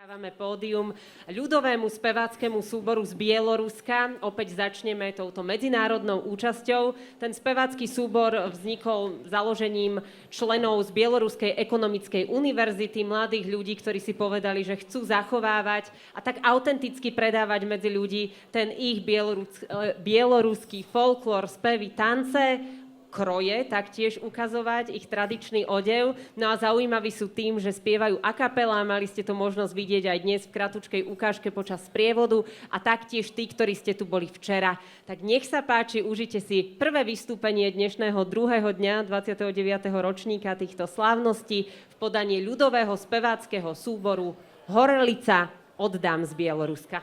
Dávame pódium ľudovému speváckému súboru z Bieloruska. Opäť začneme touto medzinárodnou účasťou. Ten spevácky súbor vznikol založením členov z Bieloruskej ekonomickej univerzity, mladých ľudí, ktorí si povedali, že chcú zachovávať a tak autenticky predávať medzi ľudí ten ich bieloruský folklór, spevy, tance, kroje, taktiež ukazovať ich tradičný odev. No a zaujímaví sú tým, že spievajú a capella, mali ste to možnosť vidieť aj dnes v kratučkej ukážke počas sprievodu a taktiež tí, ktorí ste tu boli včera. Tak nech sa páči, užite si prvé vystúpenie dnešného druhého dňa 29. ročníka týchto slávností v podaní ľudového speváckeho súboru Horelica oddám z Bieloruska.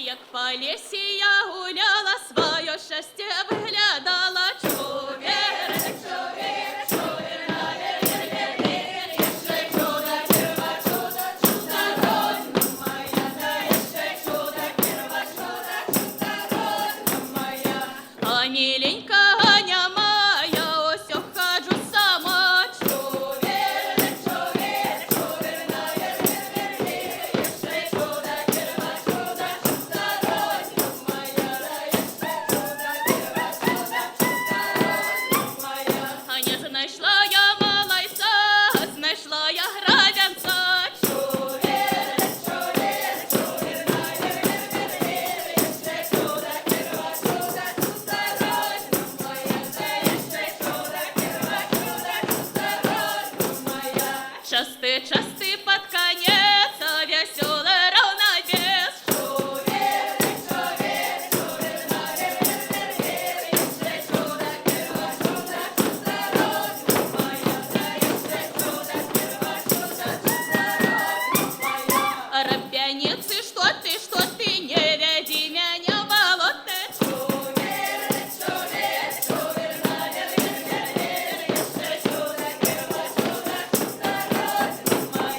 Як по лісі я гуляла, своє щастя виглядала, чувір, чувір, чувір, навір, ще чудо, кірва, чудо, чудо, родна моя, да ще чудо, кірва, чудо, чудо, родна моя. А миленька Аня моя, ось ходжу сама, чувір, чувір, чувір, навір, ще чудо, кірва, чудо, Аня, знайшла я малайця, знайшла я градянця. Чувір, чувір, чувір, навір, ще чудо, кірва, чудо, чудо, родна моя, ще чудо, кірва, чудо, чудо, родна моя. Части, части под конец, веселый равновес. Чувір, чувір, чувір, навір, ще чудо, кірва, чудо, чудо, родна моя, ще чудо, кірва, чудо, чудо, родна моя. Рабяницы, что ты, не веди меня в болото. Чувір, чувір, чувір, навір, ще чудо, кірва, чудо, чудо, родна моя.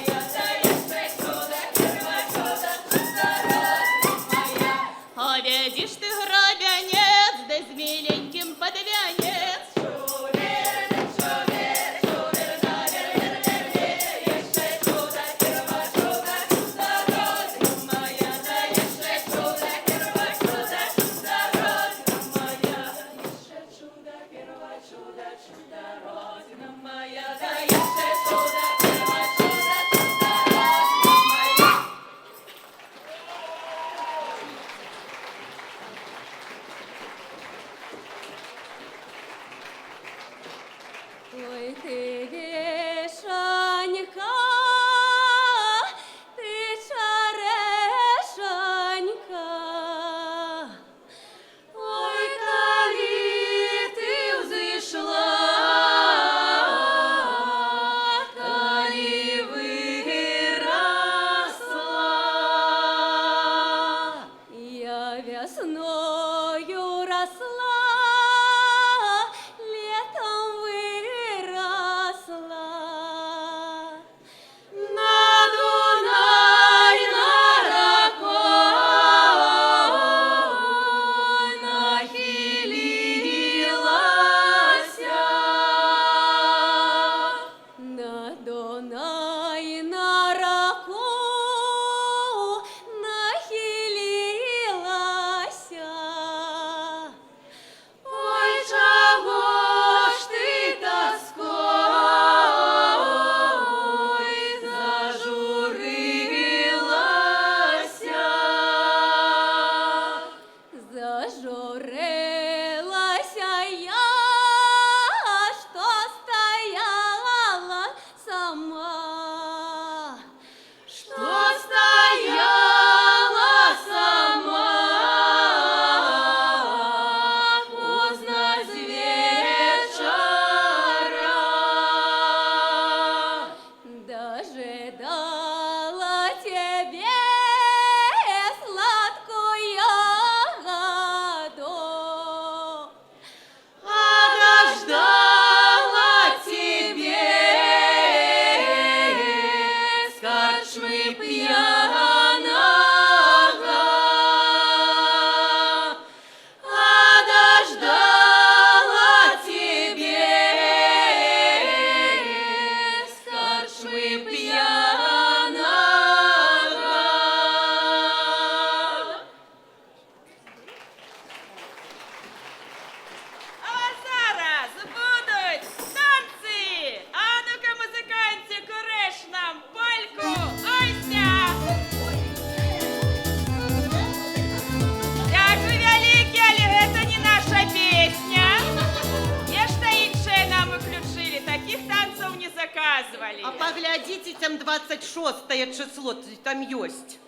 показывали. А поглядите, там 26 число, там есть.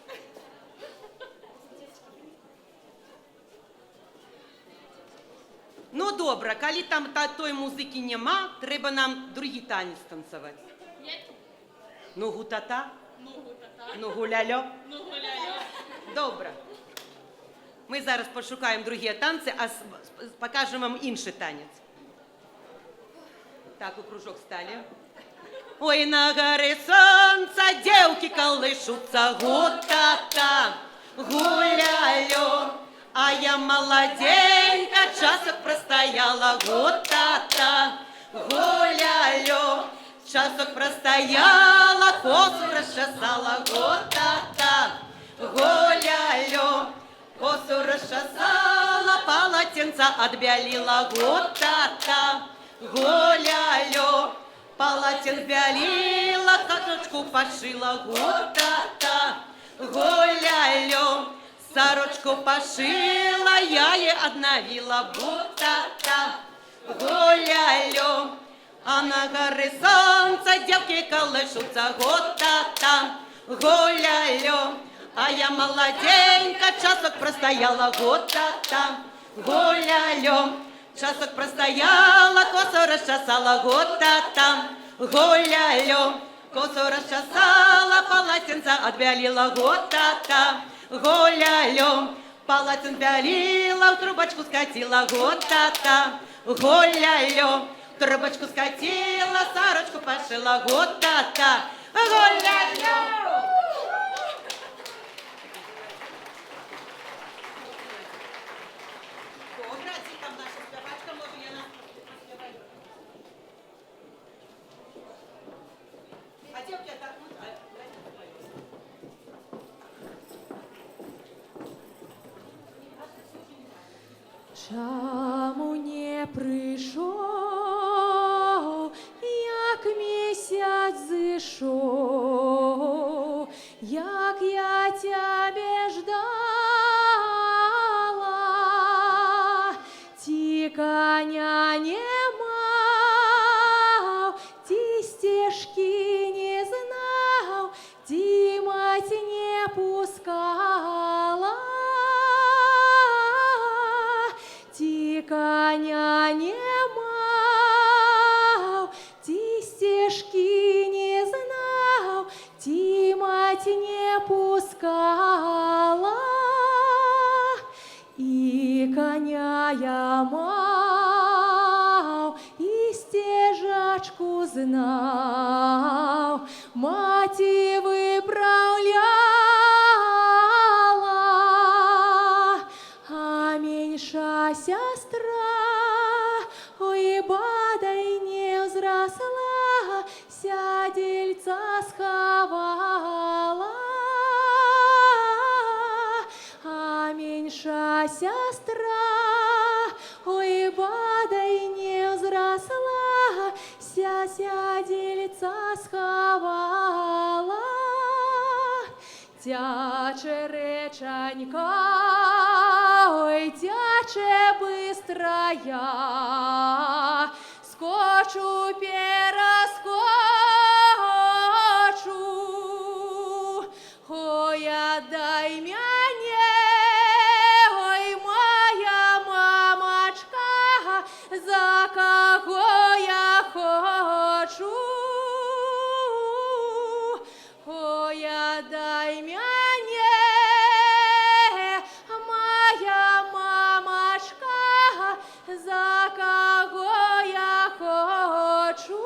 Ну, добре, коли там той музики нема, треба нам другий танець танцювати. Які? Ну, гутата, Ну, гутата. ну, гуляльо. Ну, гуляю. Добре. Ми зараз пошукаємо другі танці, а покажемо вам інший танець. Так, у кружок стали. Ой, на горе сонця девки колышутся, гутата, гулялю. А я молоденька, часок простояла, гутата, гулялю. Часок простояла, косу расчесала, гутата, гулялю. Косу расчесала, полотенца отбелила, гутата, гулялю. Полотен белила, каточку пошила, гутата, гулялю. Сорочку пошила, я ей обновила, гутата, гулялю. А на горе солнца девки колышутся, гутата, гулялю. А я молоденька, часок простояла, гутата, гулялю. Часок простояла, косу расчесала, гутата, гулялю. Косу расчесала, полотенце отбелила, гутата, гулялю. Полотен белила, в трубочку скатила, гутата, гулялю. В трубочку скатила, сорочку пошила, гутата, гулялю. Добре, а ці там наша співачка, може я нас співаю. А дівки отдохнуть, а давайте співаємо. Чаму не прийшов, як місяць зійшов, як я тебе ждала, ті коня не мав, ті стежки не знав, ті мать не пускала. Ті коня не мав, ті стежки не знав, ті мать не пускала. І коня я мав, і стежачку знав, маті виправляла, а меньша сестра, ой, бадай не взросла, сядельца сховала. А меньша сестра, ой, бадай не взросла, сядельца сховала. Тяче речанька, ой, тяче быстрая, скочу, перескочу, ой, отдай мяне, ой, моя мамочка, за кого я хочу. Ой, отдай мяне, моя мамочка, за кого я хочу.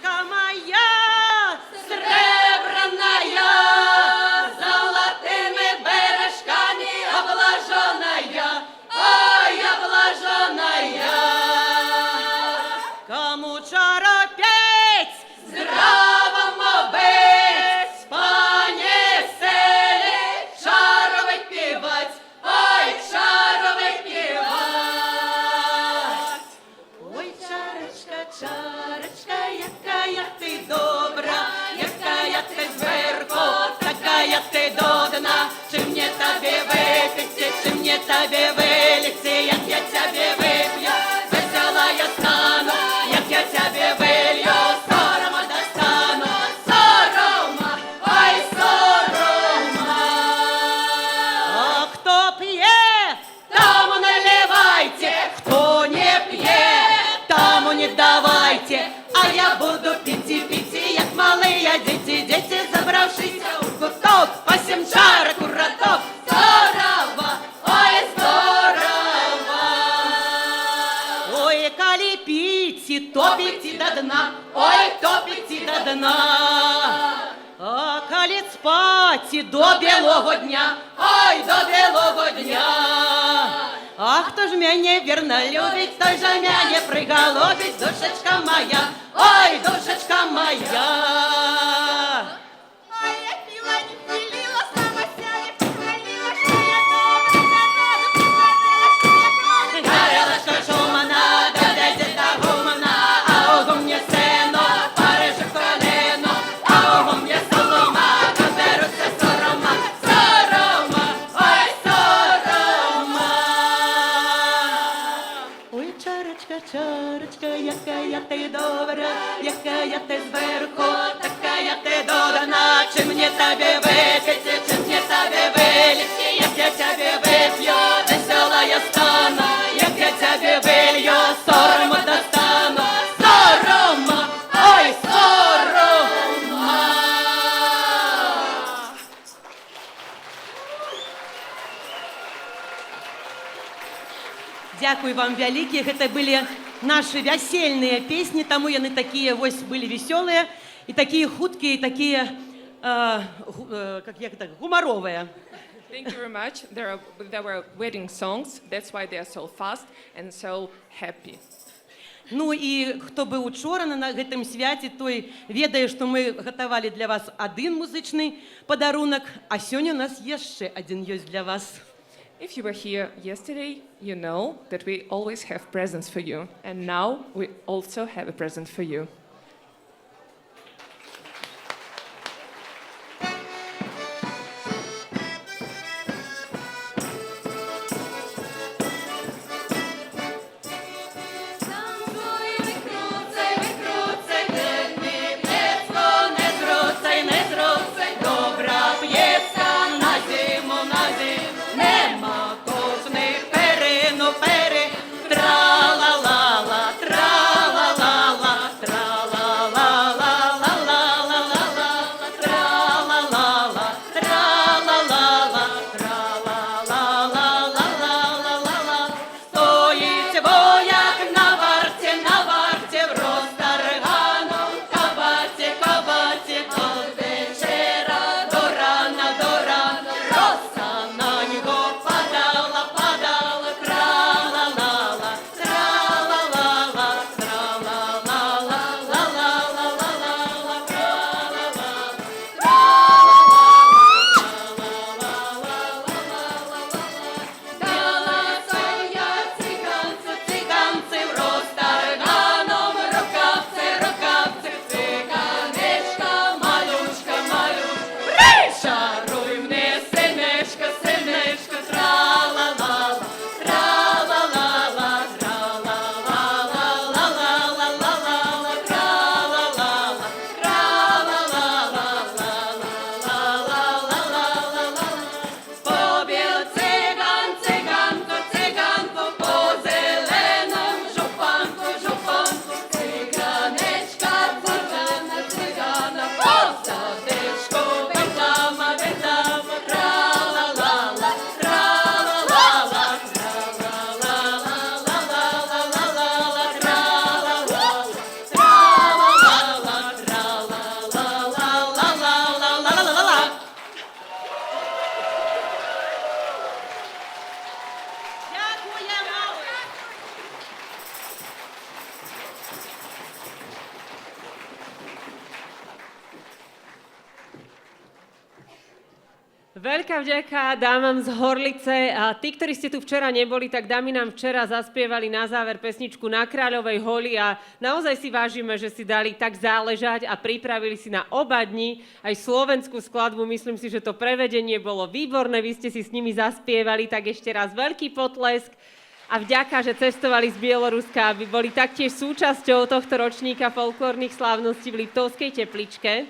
Чарочка моя, Сребраная, золотыми бережками облаженная, ой, облаженная. кому чара петь, Здравому быть, понесли, чару выпивать, ой, чару выпивать. ой, чарочка, чарочка, якая ти добра, якая ти зверху, такая ти до дна. Чи мне тебе выпить, чи мне тебе вылить, як я тебе выпью, весела я стану, як я тебе вылью, сорома достану, сорома, ой, сорома. А кто пьет, тому наливайте, кто не пьет, тому не давайте. А я буду пить и пить, як малые дети, забравшись у куток, по 7 чарок у роток. Здорово, ой, здорово. Ой, коли пить, то пить до дна, ой, то пить до дна. А коли спать до белого дня, ой, до белого дня. А хто ж мене вірно любить, той же мене приголубить, душечка моя, ой, душечка моя. А я пила, не пилила, сама себя не похвалила, что я добрая, что я Гарелочка шумана, да дайте та гумана, а огом мне сено, парижу колено, а огом мне солома, доберуся сорома, сорома, ой, сорома. Ой, чарочка, чарочка, якая ти добра, якая ти зверху, такая ти до дна. Чи мне тебе випити, чи мне тебе вилити, як я тебе вип'ю, весела я стану, як я тебе вилью, сорома достану, сорома, ой, сорома. Дякую вам вялікі, гэта былі нашы вясельныя песні, таму яны такія вось былі весёлыя і такія хуткія, і такія гумаровыя. Thank you very much. There were wedding songs. That's why they are so fast and so happy. Ну і хто быў учора на гэтым свяце, той ведае, што мы гатавалі для вас адзін музычны падарунак, а сёння у нас яшчэ адзін ёсць для вас. If you were here yesterday, you know that we always have presents for you. And now we also have a present for you. Танцуй, викруцай, викруцай, Не зруцай, не зруцай, добра п'єска на зиму, нема кожних перину, тра-ла-ла-ла, тра-ла-ла-ла, тра. Veľká vďaka dámam z Horlice. A tí, ktorí ste tu včera neboli, tak dámy nám včera zaspievali na záver pesničku Na Kráľovej holi a naozaj si vážime, že si dali tak záležať a pripravili si na oba dni aj slovenskú skladbu. Myslím si, že to prevedenie bolo výborné, vy ste si s nimi zaspievali, tak ešte raz veľký potlesk a vďaka, že cestovali z Bieloruska, aby boli taktiež súčasťou tohto ročníka folklórnych slávností v Liptovskej Tepličke.